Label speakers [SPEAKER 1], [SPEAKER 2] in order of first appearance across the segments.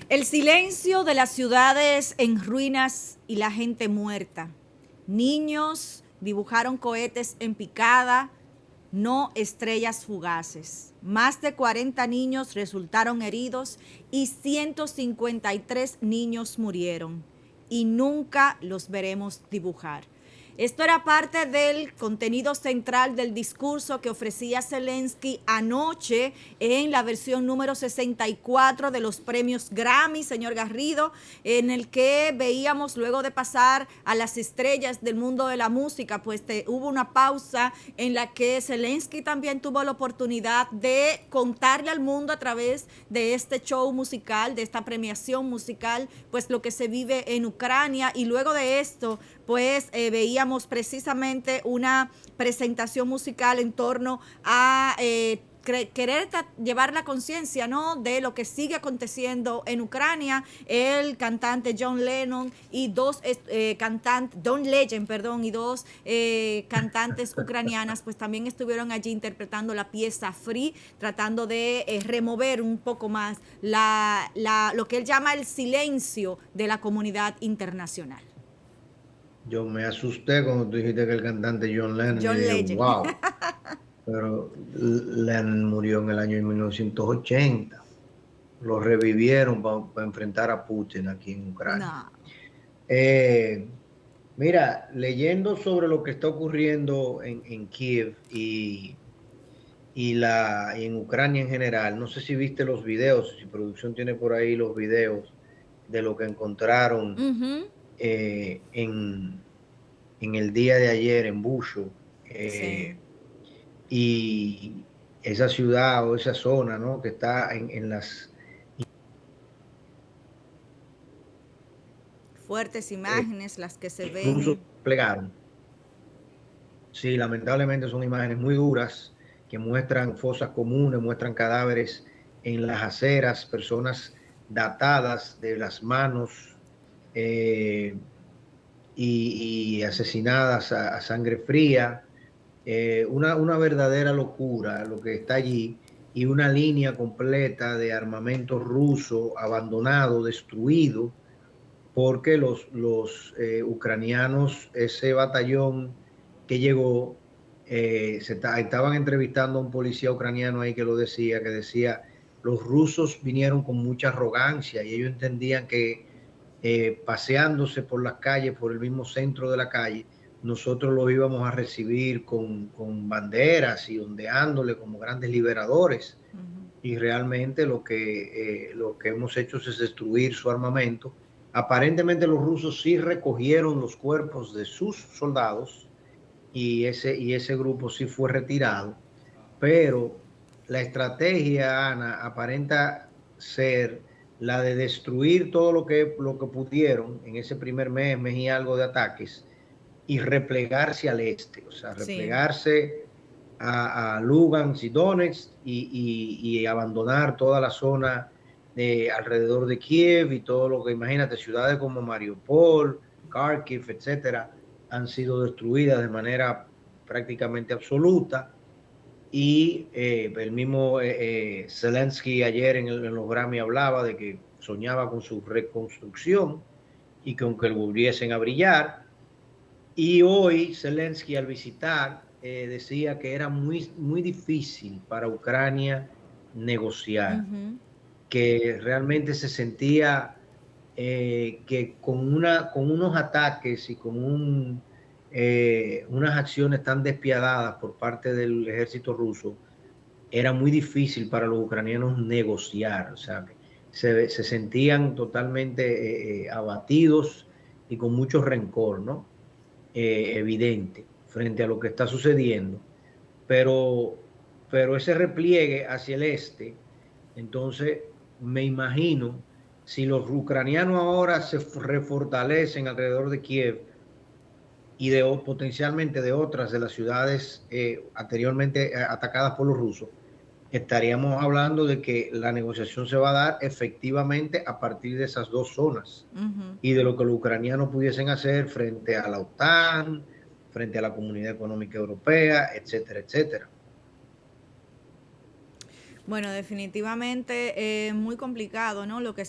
[SPEAKER 1] El silencio de las ciudades en ruinas y la gente muerta. Niños dibujaron cohetes en picada, no estrellas fugaces. Más de 40 niños resultaron heridos y 153 niños murieron. Y nunca los veremos dibujar. Esto era parte del contenido central del discurso que ofrecía Zelensky anoche en la versión número 64 de los premios Grammy, señor Garrido, en el que veíamos luego de pasar a las estrellas del mundo de la música, pues hubo una pausa en la que Zelensky también tuvo la oportunidad de contarle al mundo a través de este show musical, de esta premiación musical, pues lo que se vive en Ucrania. Y luego de esto, pues veíamos precisamente una presentación musical en torno a querer llevar la conciencia, ¿no?, de lo que sigue aconteciendo en Ucrania. El cantante John Lennon y dos cantantes, Don Legend, perdón, y dos cantantes ucranianas, pues también estuvieron allí interpretando la pieza Free, tratando de remover un poco más lo que él llama el silencio de la comunidad internacional.
[SPEAKER 2] Yo me asusté cuando tú dijiste que el cantante John Lennon, yo
[SPEAKER 1] John
[SPEAKER 2] dije,
[SPEAKER 1] Legend.
[SPEAKER 2] wow, pero Lennon murió en el año 1980. Lo revivieron para enfrentar a Putin aquí en Ucrania.
[SPEAKER 1] No.
[SPEAKER 2] Eh, Mira, leyendo sobre lo que está ocurriendo en Kiev y en Ucrania en general, no sé si viste los videos, si producción tiene por ahí los videos de lo que encontraron
[SPEAKER 1] Ujú.
[SPEAKER 2] en el día de ayer en Busho,
[SPEAKER 1] Sí.
[SPEAKER 2] y esa ciudad o esa zona, ¿no?, que está en las
[SPEAKER 1] Fuertes imágenes las que se
[SPEAKER 2] rusos
[SPEAKER 1] ven.
[SPEAKER 2] plegaron. Sí, lamentablemente son imágenes muy duras que muestran fosas comunes, muestran cadáveres en las aceras, personas datadas de las manos, eh, y asesinadas a sangre fría. Una verdadera locura lo que está allí, y una línea completa de armamento ruso abandonado, destruido, porque los ucranianos, ese batallón que llegó, estaban entrevistando a un policía ucraniano ahí que decía, los rusos vinieron con mucha arrogancia y ellos entendían que paseándose por las calles, por el mismo centro de la calle, nosotros los íbamos a recibir con banderas y ondeándole como grandes liberadores.
[SPEAKER 1] Ujú.
[SPEAKER 2] Y realmente lo que hemos hecho es destruir su armamento. Aparentemente los rusos sí recogieron los cuerpos de sus soldados, y ese grupo sí fue retirado, pero la estrategia, Ana, aparenta ser la de destruir todo lo que pudieron en ese primer mes, mes y algo de ataques, y replegarse al este, o sea,
[SPEAKER 1] Sí.
[SPEAKER 2] replegarse a Lugansk y Donetsk, y abandonar toda la zona de alrededor de Kiev y todo lo que, imagínate, ciudades como Mariupol, Kharkiv, etcétera, han sido destruidas de manera prácticamente absoluta. Y el mismo Zelensky ayer en los Grammy hablaba de que soñaba con su reconstrucción y con que volviesen a brillar. Y hoy Zelensky, al visitar, decía que era muy difícil para Ucrania negociar,
[SPEAKER 1] Ujú.
[SPEAKER 2] que realmente se sentía que con unos ataques y unas acciones tan despiadadas por parte del ejército ruso, era muy difícil para los ucranianos negociar. O sea, que se sentían totalmente abatidos y con mucho rencor, ¿no? Evidente frente a lo que está sucediendo, pero, pero ese repliegue hacia el este, entonces me imagino, si los ucranianos ahora se refortalecen alrededor de Kiev y potencialmente de otras de las ciudades anteriormente atacadas por los rusos, estaríamos hablando de que la negociación se va a dar efectivamente a partir de esas dos zonas,
[SPEAKER 1] Ujú.
[SPEAKER 2] y de lo que los ucranianos pudiesen hacer frente a la OTAN, frente a la Comunidad Económica Europea, etcétera, etcétera.
[SPEAKER 1] Bueno, definitivamente muy complicado, ¿no? Lo que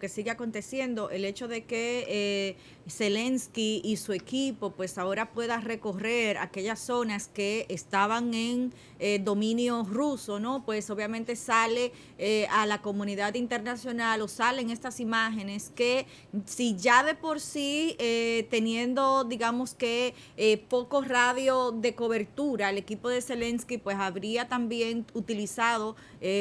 [SPEAKER 1] sigue aconteciendo, el hecho de que Zelensky y su equipo pues ahora pueda recorrer aquellas zonas que estaban en dominio ruso, ¿no? Pues obviamente sale a la comunidad internacional o salen estas imágenes que si ya de por sí teniendo digamos que poco radio de cobertura, el equipo de Zelensky pues habría también utilizado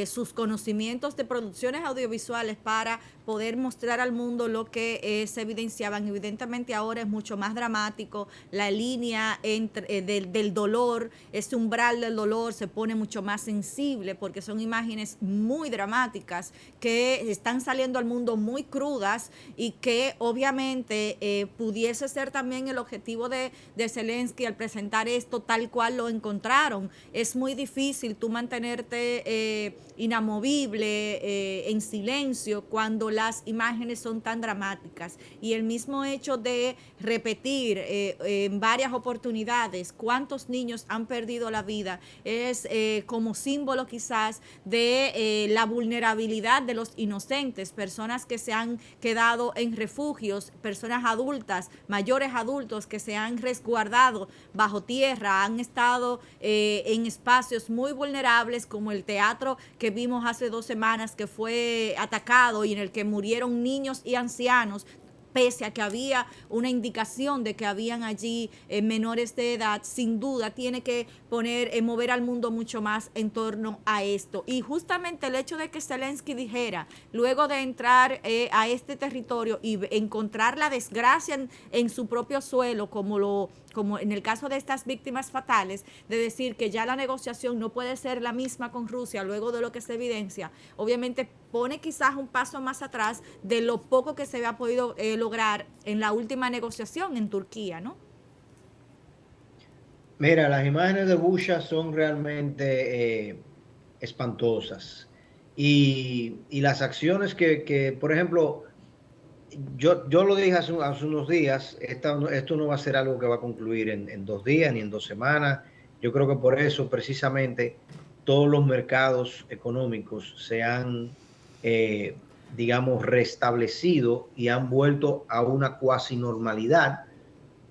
[SPEAKER 1] sus conocimientos de producciones audiovisuales para poder mostrar al mundo lo que se evidenciaban. Evidentemente ahora es mucho más dramático, la línea del dolor, ese umbral del dolor se pone mucho más sensible porque son imágenes muy dramáticas que están saliendo al mundo muy crudas y que obviamente pudiese ser también el objetivo de Zelensky al presentar esto tal cual lo encontraron. Es muy difícil tú mantenerte inamovible, en silencio, cuando las imágenes son tan dramáticas. Y el mismo hecho de repetir en varias oportunidades cuántos niños han perdido la vida es como símbolo quizás de la vulnerabilidad de los inocentes, personas que se han quedado en refugios, personas adultas, mayores adultos que se han resguardado bajo tierra, han estado en espacios muy vulnerables como el teatro que vimos hace 2 semanas que fue atacado y en el que murieron niños y ancianos, pese a que había una indicación de que habían allí menores de edad. Sin duda tiene que mover al mundo mucho más en torno a esto. Y justamente el hecho de que Zelensky dijera, luego de entrar a este territorio y encontrar la desgracia en su propio suelo, como en el caso de estas víctimas fatales, de decir que ya la negociación no puede ser la misma con Rusia luego de lo que se evidencia, obviamente pone quizás un paso más atrás de lo poco que se había podido lograr en la última negociación en Turquía, ¿no?
[SPEAKER 2] Mira, las imágenes de Busha son realmente espantosas. Y las acciones por ejemplo, yo lo dije hace unos días, esto no va a ser algo que va a concluir en 2 días ni en 2 semanas. Yo creo que por eso precisamente todos los mercados económicos se han, digamos, restablecido y han vuelto a una cuasi normalidad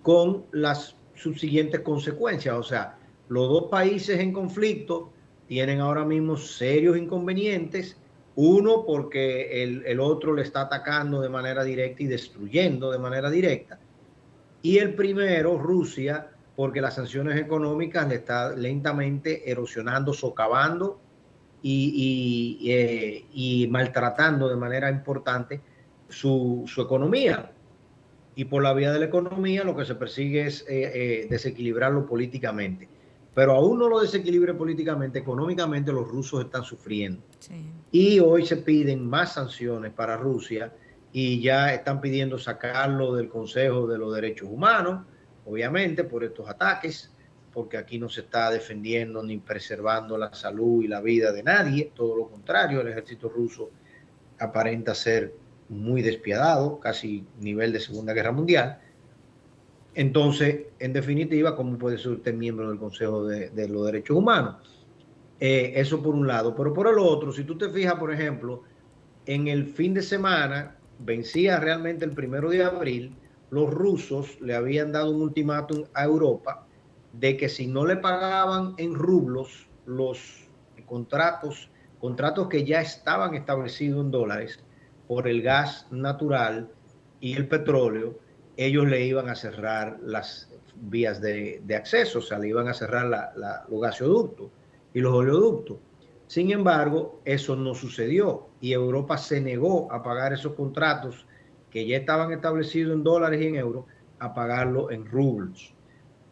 [SPEAKER 2] con las subsiguientes consecuencias. O sea, los dos países en conflicto tienen ahora mismo serios inconvenientes. Uno, porque el otro le está atacando de manera directa y destruyendo de manera directa. Y el primero, Rusia, porque las sanciones económicas le está lentamente erosionando, socavando y maltratando de manera importante su economía. Y por la vía de la economía lo que se persigue es desequilibrarlo políticamente. Pero aún no lo desequilibre políticamente, económicamente los rusos están sufriendo. Sí. Y hoy se piden más sanciones para Rusia y ya están pidiendo sacarlo del Consejo de los Derechos Humanos, obviamente por estos ataques, porque aquí no se está defendiendo ni preservando la salud y la vida de nadie, todo lo contrario, el ejército ruso aparenta ser muy despiadado, casi nivel de Segunda Guerra Mundial. Entonces, en definitiva, ¿cómo puede ser usted miembro del Consejo de los Derechos Humanos? Eso por un lado. Pero por el otro, si tú te fijas, por ejemplo, en el fin de semana, vencía realmente el 1 de abril, los rusos le habían dado un ultimátum a Europa de que si no le pagaban en rublos los contratos que ya estaban establecidos en dólares, por el gas natural y el petróleo, ellos le iban a cerrar las vías de acceso, o sea, le iban a cerrar los gasoductos y los oleoductos. Sin embargo, eso no sucedió y Europa se negó a pagar esos contratos que ya estaban establecidos en dólares y en euros, a pagarlo en rublos.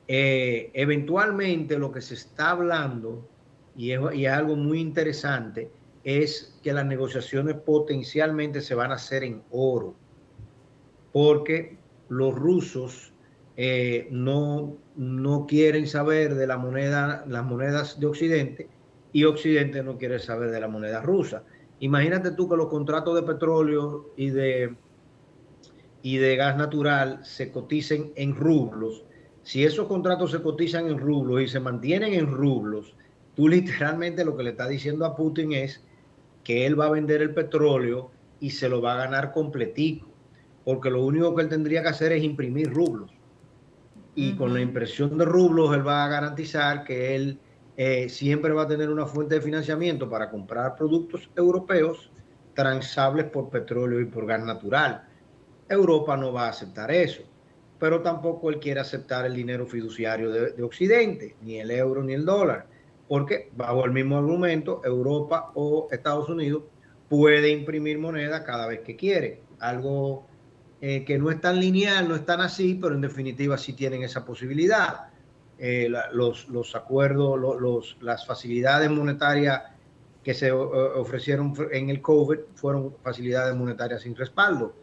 [SPEAKER 2] Eventualmente lo que se está hablando, y es algo muy interesante, es que las negociaciones potencialmente se van a hacer en oro, porque los rusos no quieren saber de las monedas de Occidente, y Occidente no quiere saber de la moneda rusa. Imagínate tú que los contratos de petróleo y de gas natural se coticen en rublos. Si esos contratos se cotizan en rublos y se mantienen en rublos, tú literalmente lo que le estás diciendo a Putin es que él va a vender el petróleo y se lo va a ganar completico, porque lo único que él tendría que hacer es imprimir rublos. Y con la impresión de rublos él va a garantizar que él siempre va a tener una fuente de financiamiento para comprar productos europeos transables por petróleo y por gas natural. Europa no va a aceptar eso, pero tampoco él quiere aceptar el dinero fiduciario de Occidente, ni el euro ni el dólar, porque bajo el mismo argumento, Europa o Estados Unidos puede imprimir moneda cada vez que quiere, algo que no es tan lineal, no es tan así, pero en definitiva sí tienen esa posibilidad. Los acuerdos, las facilidades monetarias que se ofrecieron en el COVID fueron facilidades monetarias sin respaldo,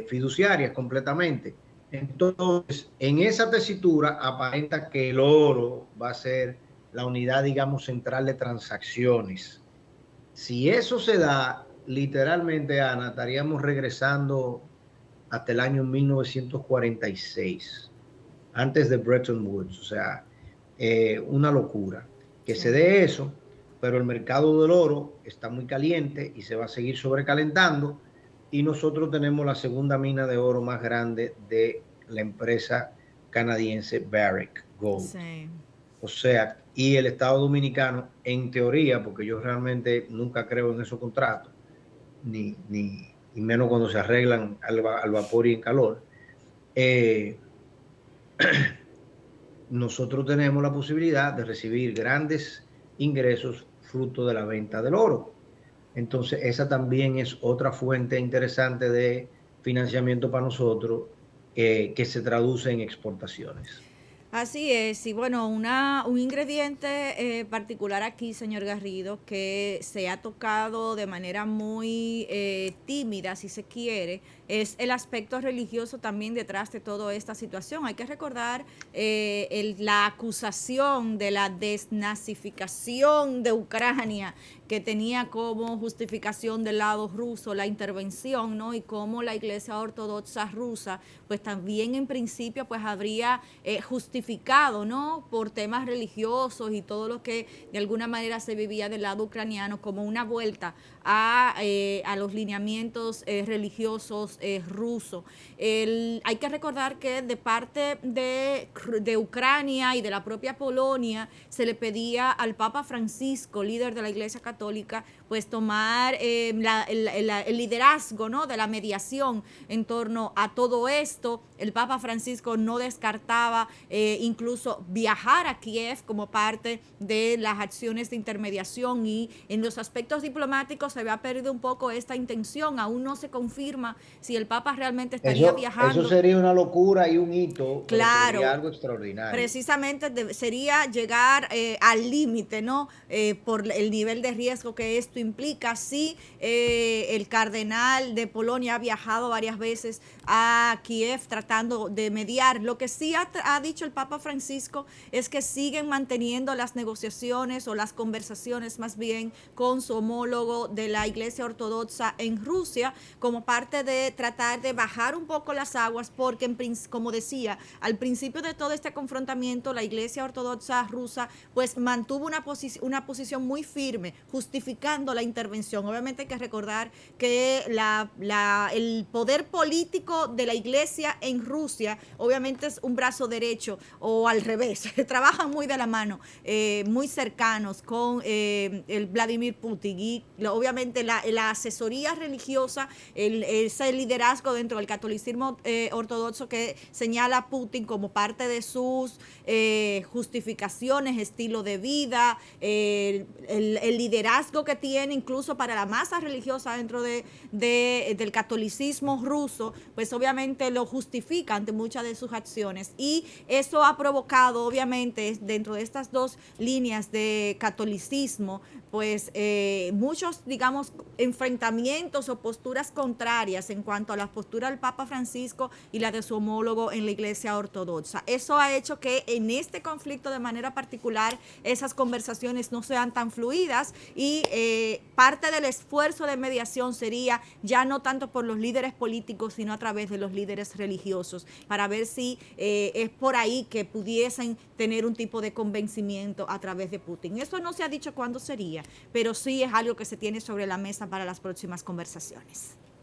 [SPEAKER 2] fiduciarias completamente. Entonces, en esa tesitura aparenta que el oro va a ser la unidad, digamos, central de transacciones. Si eso se da, literalmente, Ana, estaríamos regresando hasta el año 1946, antes de Bretton Woods. O sea, una locura. Que se dé eso, pero el mercado del oro está muy caliente y se va a seguir sobrecalentando. Y nosotros tenemos la segunda mina de oro más grande de la empresa canadiense Barrick Gold. Sí. O sea, y el Estado Dominicano, en teoría, porque yo realmente nunca creo en esos contratos, ni menos cuando se arreglan al vapor y en calor, nosotros tenemos la posibilidad de recibir grandes ingresos fruto de la venta del oro. Entonces, esa también es otra fuente interesante de financiamiento para nosotros, que se traduce en exportaciones.
[SPEAKER 1] Así es, y bueno, un ingrediente particular aquí, señor Garrido, que se ha tocado de manera muy tímida, si se quiere, es el aspecto religioso también detrás de toda esta situación. Hay que recordar la acusación de la desnazificación de Ucrania, que tenía como justificación del lado ruso la intervención, ¿no? Y cómo la Iglesia Ortodoxa rusa, pues también en principio, pues habría justificado, ¿no? Por temas religiosos y todo lo que de alguna manera se vivía del lado ucraniano como una vuelta a los lineamientos religiosos rusos. Hay que recordar que de parte de Ucrania y de la propia Polonia se le pedía al Papa Francisco, líder de la Iglesia Católica, pues tomar el liderazgo, ¿no? De la mediación en torno a todo esto. El Papa Francisco no descartaba incluso viajar a Kiev como parte de las acciones de intermediación, y en los aspectos diplomáticos se había perdido un poco esta intención. Aún no se confirma si el Papa realmente estaría viajando.
[SPEAKER 2] Eso sería una locura y un hito,
[SPEAKER 1] claro,
[SPEAKER 2] pero sería algo extraordinario.
[SPEAKER 1] Precisamente sería llegar al límite, ¿no? Por el nivel de riesgo que esto implica. Sí, el cardenal de Polonia ha viajado varias veces a Kiev tratando de mediar. Lo que sí ha dicho el Papa Francisco es que siguen manteniendo las negociaciones o las conversaciones más bien con su homólogo de la Iglesia Ortodoxa en Rusia, como parte de tratar de bajar un poco las aguas, porque como decía, al principio de todo este confrontamiento la Iglesia Ortodoxa rusa pues mantuvo una posición muy firme, justificando la intervención. Obviamente hay que recordar que el poder político de la Iglesia en Rusia obviamente es un brazo derecho, o al revés, trabajan muy de la mano, muy cercanos con el Vladimir Putin, y obviamente la asesoría religiosa, ese liderazgo dentro del catolicismo ortodoxo que señala a Putin como parte de sus justificaciones, estilo de vida, el liderazgo que tiene incluso para la masa religiosa dentro del catolicismo ruso, pues obviamente lo justifica ante muchas de sus acciones, y eso ha provocado obviamente dentro de estas dos líneas de catolicismo pues muchos, digamos, enfrentamientos o posturas contrarias en cuanto a la postura del Papa Francisco y la de su homólogo en la Iglesia Ortodoxa. Eso ha hecho que en este conflicto de manera particular esas conversaciones no sean tan fluidas, y parte del esfuerzo de mediación sería ya no tanto por los líderes políticos, sino a través de los líderes religiosos, para ver si es por ahí que pudiesen tener un tipo de convencimiento a través de Putin. Eso no se ha dicho cuándo sería, pero sí es algo que se tiene sobre la mesa para las próximas conversaciones.